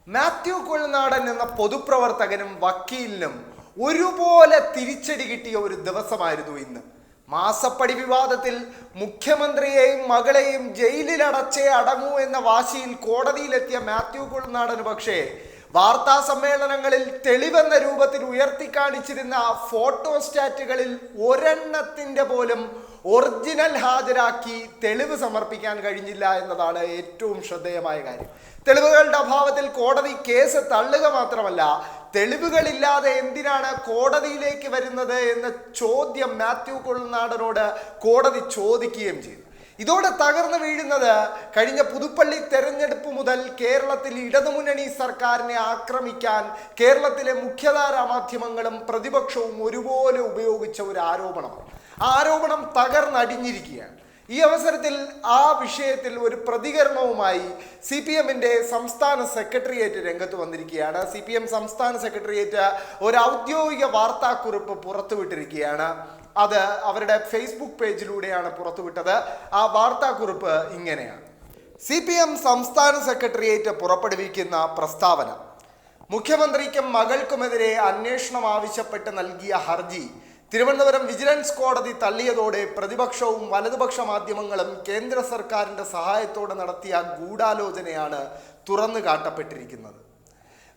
മാത്യു കുഴൽനാടൻ എന്ന പൊതുപ്രവർത്തകനും വക്കീലിനും ഒരുപോലെ തിരിച്ചടി കിട്ടിയ ഒരു ദിവസമായിരുന്നു ഇന്ന്. മാസപ്പടി വിവാദത്തിൽ മുഖ്യമന്ത്രിയെയും മകളെയും ജയിലിലടച്ചേ അടങ്ങൂ എന്ന വാശിയിൽ കോടതിയിലെത്തിയ മാത്യു കുഴൽനാടന് പക്ഷേ വാർത്താ സമ്മേളനങ്ങളിൽ തെളിവെന്ന രൂപത്തിൽ ഉയർത്തിക്കാണിച്ചിരുന്ന ഫോട്ടോസ്റ്റാറ്റുകളിൽ ഒരെണ്ണത്തിന്റെ പോലും ഒറിജിനൽ ഹാജരാക്കി തെളിവ് സമർപ്പിക്കാൻ കഴിഞ്ഞില്ല എന്നതാണ് ഏറ്റവും ശ്രദ്ധേയമായ കാര്യം. തെളിവുകളുടെ അഭാവത്തിൽ കോടതി കേസ് തള്ളുക മാത്രമല്ല, തെളിവുകളില്ലാതെ എന്തിനാണ് കോടതിയിലേക്ക് വരുന്നത് എന്ന ചോദ്യം മാത്യു കുഴൽനാടനോട് കോടതി ചോദിക്കുകയും ചെയ്തു. ഇതോടെ തകർന്നു വീഴുന്നത് കഴിഞ്ഞ പുതുപ്പള്ളി തെരഞ്ഞെടുപ്പ് മുതൽ കേരളത്തിൽ ഇടതുമുന്നണി സർക്കാരിനെ ആക്രമിക്കാൻ കേരളത്തിലെ മുഖ്യധാരാ മാധ്യമങ്ങളും പ്രതിപക്ഷവും ഒരുപോലെ ഉപയോഗിച്ച ഒരു ആരോപണമാണ്. ആരോപണം തകർന്നടിഞ്ഞിരിക്കുകയാണ്. ഈ അവസരത്തിൽ ആ വിഷയത്തിൽ ഒരു പ്രതികരണവുമായി CPMന്റെ സംസ്ഥാന സെക്രട്ടേറിയറ്റ് രംഗത്ത് വന്നിരിക്കുകയാണ്. CPM സംസ്ഥാന സെക്രട്ടേറിയറ്റ് ഒരു ഔദ്യോഗിക വാർത്താക്കുറിപ്പ് പുറത്തുവിട്ടിരിക്കുകയാണ്. അത് അവരുടെ ഫേസ്ബുക്ക് പേജിലൂടെയാണ് പുറത്തുവിട്ടത്. ആ വാർത്താക്കുറിപ്പ് ഇങ്ങനെയാണ്. CPM സംസ്ഥാന സെക്രട്ടേറിയറ്റ് പുറപ്പെടുവിക്കുന്ന പ്രസ്താവന: മുഖ്യമന്ത്രിക്കും മകൾക്കുമെതിരെ അന്വേഷണം ആവശ്യപ്പെട്ട് നൽകിയ ഹർജി തിരുവനന്തപുരം വിജിലൻസ് കോടതി തള്ളിയതോടെ പ്രതിപക്ഷവും വലതുപക്ഷ മാധ്യമങ്ങളും കേന്ദ്ര സർക്കാരിന്റെ സഹായത്തോടെ നടത്തിയ ഗൂഢാലോചനയാണ് തുറന്നു കാട്ടപ്പെട്ടിരിക്കുന്നത്.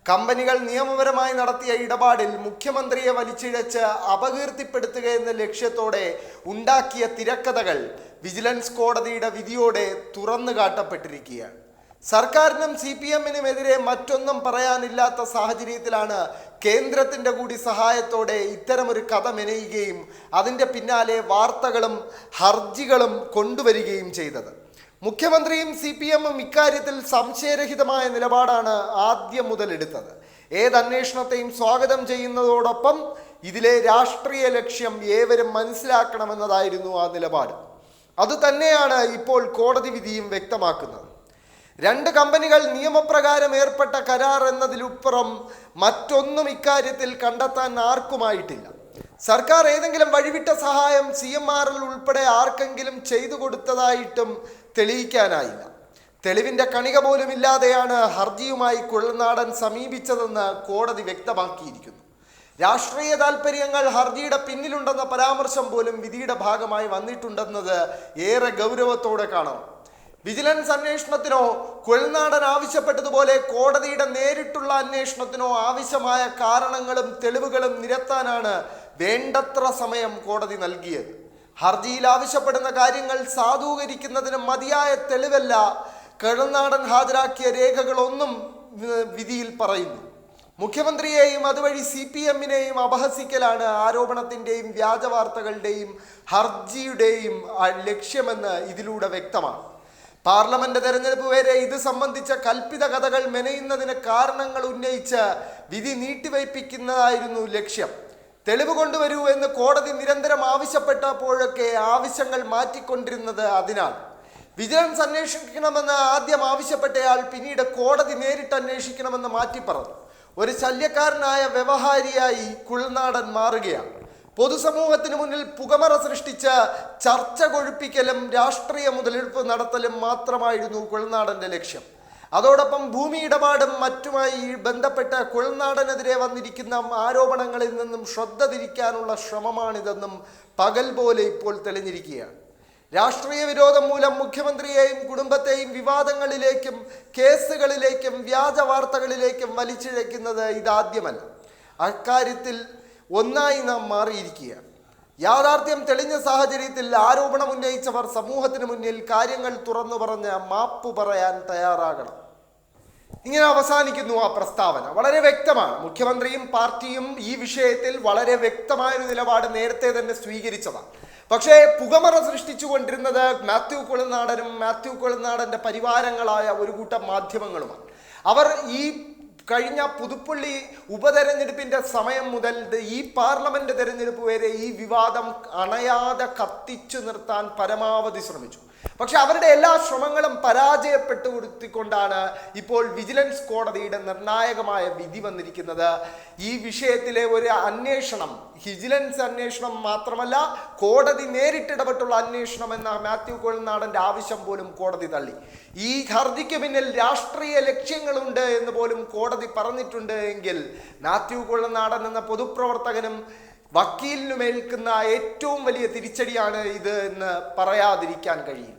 കമ്പനികൾ നിയമപരമായി നടത്തിയ ഇടപാടിൽ മുഖ്യമന്ത്രിയെ വലിച്ചിഴച്ച് അപകീർത്തിപ്പെടുത്തുക എന്ന ലക്ഷ്യത്തോടെ ഉണ്ടാക്കിയ തിരക്കഥകൾ വിജിലൻസ് കോടതിയുടെ വിധിയോടെ തുറന്നു കാട്ടപ്പെട്ടിരിക്കുകയാണ്. സർക്കാരിനും CPMനുമെതിരെ മറ്റൊന്നും പറയാനില്ലാത്ത സാഹചര്യത്തിലാണ് കേന്ദ്രത്തിന്റെ കൂടി സഹായത്തോടെ ഇത്തരമൊരു കഥ മെനയുകയും അതിൻ്റെ പിന്നാലെ വാർത്തകളും ഹർജികളും കൊണ്ടുവരികയും ചെയ്തത്. മുഖ്യമന്ത്രിയും CPMും ഇക്കാര്യത്തിൽ സംശയരഹിതമായ നിലപാടാണ് ആദ്യം മുതൽ എടുത്തത്. ഏതന്വേഷണത്തെയും സ്വാഗതം ചെയ്യുന്നതോടൊപ്പം ഇതിലെ രാഷ്ട്രീയ ലക്ഷ്യം ഏവരും മനസ്സിലാക്കണമെന്നതായിരുന്നു ആ നിലപാട്. അതുതന്നെയാണ് ഇപ്പോൾ കോടതി വിധിയും വ്യക്തമാക്കുന്നത്. രണ്ട് കമ്പനികൾ നിയമപ്രകാരം ഏർപ്പെട്ട കരാർ എന്നതിലുപ്പുറം മറ്റൊന്നും ഇക്കാര്യത്തിൽ കണ്ടെത്താൻ ആർക്കുമായിട്ടില്ല. സർക്കാർ ഏതെങ്കിലും വഴിവിട്ട സഹായം CMRL ഉൾപ്പെടെ ആർക്കെങ്കിലും ചെയ്തു കൊടുത്തതായിട്ടും തെളിയിക്കാനായില്ല. തെളിവിന്റെ കണിക പോലും ഇല്ലാതെയാണ് ഹർജിയുമായി കുഴൽനാടൻ സമീപിച്ചതെന്ന് കോടതി വ്യക്തമാക്കിയിരിക്കുന്നു. രാഷ്ട്രീയ താൽപര്യങ്ങൾ ഹർജിയുടെ പിന്നിലുണ്ടെന്ന പരാമർശം പോലും വിധിയുടെ ഭാഗമായി വന്നിട്ടുണ്ടെന്നത് ഏറെ ഗൗരവത്തോടെ കാണണം. വിജിലൻസ് അന്വേഷണത്തിനോ കുഴൽനാടൻ ആവശ്യപ്പെട്ടതുപോലെ കോടതിയുടെ നേരിട്ടുള്ള അന്വേഷണത്തിനോ ആവശ്യമായ കാരണങ്ങളും തെളിവുകളും നിരത്താനാണ് വേണ്ടത്ര സമയം കോടതി നൽകിയത്. ഹർജിയിൽ ആവശ്യപ്പെടുന്ന കാര്യങ്ങൾ സാധൂകരിക്കുന്നതിന് മതിയായ തെളിവല്ല കുഴൽനാടൻ ഹാജരാക്കിയ രേഖകളൊന്നും വിധിയിൽ പറയുന്നു. മുഖ്യമന്ത്രിയെയും അതുവഴി CPMനെയും അപഹസിക്കലാണ് ആരോപണത്തിൻ്റെയും വ്യാജ വാർത്തകളുടെയും ഹർജിയുടെയും ലക്ഷ്യമെന്ന് ഇതിലൂടെ വ്യക്തമാണ്. പാർലമെന്റ് തെരഞ്ഞെടുപ്പ് വരെ ഇത് സംബന്ധിച്ച കൽപ്പിത കഥകൾ മെനയുന്നതിന് കാരണങ്ങൾ ഉന്നയിച്ച് വിധി നീട്ടിവയ്പ്പിക്കുന്നതായിരുന്നു ലക്ഷ്യം. തെളിവ് കൊണ്ടുവരൂ എന്ന് കോടതി നിരന്തരം ആവശ്യപ്പെട്ടപ്പോഴൊക്കെ ആവശ്യങ്ങൾ മാറ്റിക്കൊണ്ടിരുന്നത് അതിനാൽ. വിജിലൻസ് അന്വേഷിക്കണമെന്ന് ആദ്യം ആവശ്യപ്പെട്ടയാൾ പിന്നീട് കോടതി നേരിട്ട് അന്വേഷിക്കണമെന്ന് മാറ്റി പറഞ്ഞു. ഒരു ശല്യക്കാരനായ വ്യവഹാരിയായി കുഴൽനാടൻ മാറുകയാണ്. പൊതുസമൂഹത്തിന് മുന്നിൽ പുകമറ സൃഷ്ടിച്ച് ചർച്ച കൊഴുപ്പിക്കലും രാഷ്ട്രീയ മുതലെടുപ്പ് നടത്തലും മാത്രമായിരുന്നു കുഴൽനാടന്റെ ലക്ഷ്യം. അതോടൊപ്പം ഭൂമി ഇടപാടും മറ്റുമായി ബന്ധപ്പെട്ട് കുഴൽനാടനെതിരെ വന്നിരിക്കുന്ന ആരോപണങ്ങളിൽ നിന്നും ശ്രദ്ധ തിരിക്കാനുള്ള ശ്രമമാണിതെന്നും പകൽ പോലെ ഇപ്പോൾ തെളിഞ്ഞിരിക്കുകയാണ്. രാഷ്ട്രീയ വിരോധം മൂലം മുഖ്യമന്ത്രിയെയും കുടുംബത്തെയും വിവാദങ്ങളിലേക്കും കേസുകളിലേക്കും വ്യാജ വാർത്തകളിലേക്കും വലിച്ചിഴക്കുന്നത് ഇതാദ്യമല്ല. അക്കാര്യത്തിൽ ഒന്നായി നാം മാറിയിരിക്കുകയാണ്. യാഥാർത്ഥ്യം തെളിഞ്ഞ സാഹചര്യത്തിൽ ആരോപണം ഉന്നയിച്ചവർ സമൂഹത്തിന് മുന്നിൽ കാര്യങ്ങൾ തുറന്നു പറഞ്ഞ് മാപ്പ് പറയാൻ തയ്യാറാകണം. ഇങ്ങനെ അവസാനിക്കുന്നു ആ പ്രസ്താവന. വളരെ വ്യക്തമാണ്. മുഖ്യമന്ത്രിയും പാർട്ടിയും ഈ വിഷയത്തിൽ വളരെ വ്യക്തമായൊരു നിലപാട് നേരത്തെ തന്നെ സ്വീകരിച്ചതാണ്. പക്ഷേ പുകമറ സൃഷ്ടിച്ചുകൊണ്ടിരുന്നത് മാത്യു കുഴൽനാടനും മാത്യു കുഴൽനാടന്റെ പരിവാരങ്ങളായ ഒരു കൂട്ടം മാധ്യമങ്ങളുമാണ്. അവർ ഈ കഴിഞ്ഞ പുതുപ്പള്ളി ഉപതെരഞ്ഞെടുപ്പിന്റെ സമയം മുതൽ ഈ പാർലമെന്റ് തെരഞ്ഞെടുപ്പ് വരെ ഈ വിവാദം അണയാതെ കത്തിച്ചു നിർത്താൻ പരമാവധി ശ്രമിച്ചു. പക്ഷെ അവരുടെ എല്ലാ ശ്രമങ്ങളും പരാജയപ്പെട്ടു കൊടുത്തിക്കൊണ്ടാണ് ഇപ്പോൾ വിജിലൻസ് കോടതിയുടെ നിർണായകമായ വിധി വന്നിരിക്കുന്നത്. ഈ വിഷയത്തിലെ ഒരു അന്വേഷണം, വിജിലൻസ് അന്വേഷണം മാത്രമല്ല, കോടതി നേരിട്ടിടപെട്ടുള്ള അന്വേഷണം എന്ന മാത്യു കുഴൽനാടൻ്റെ ആവശ്യം പോലും കോടതി തള്ളി. ഈ ഹർജിക്ക് പിന്നിൽ രാഷ്ട്രീയ ലക്ഷ്യങ്ങളുണ്ട് എന്ന് പോലും കോടതി പറഞ്ഞിട്ടുണ്ട് എങ്കിൽ മാത്യു കുഴൽനാടൻ എന്ന പൊതുപ്രവർത്തകനും വക്കീലിനുമേൽക്കുന്ന ഏറ്റവും വലിയ തിരിച്ചടിയാണ് ഇത് എന്ന് പറയാതിരിക്കാൻ കഴിയില്ല.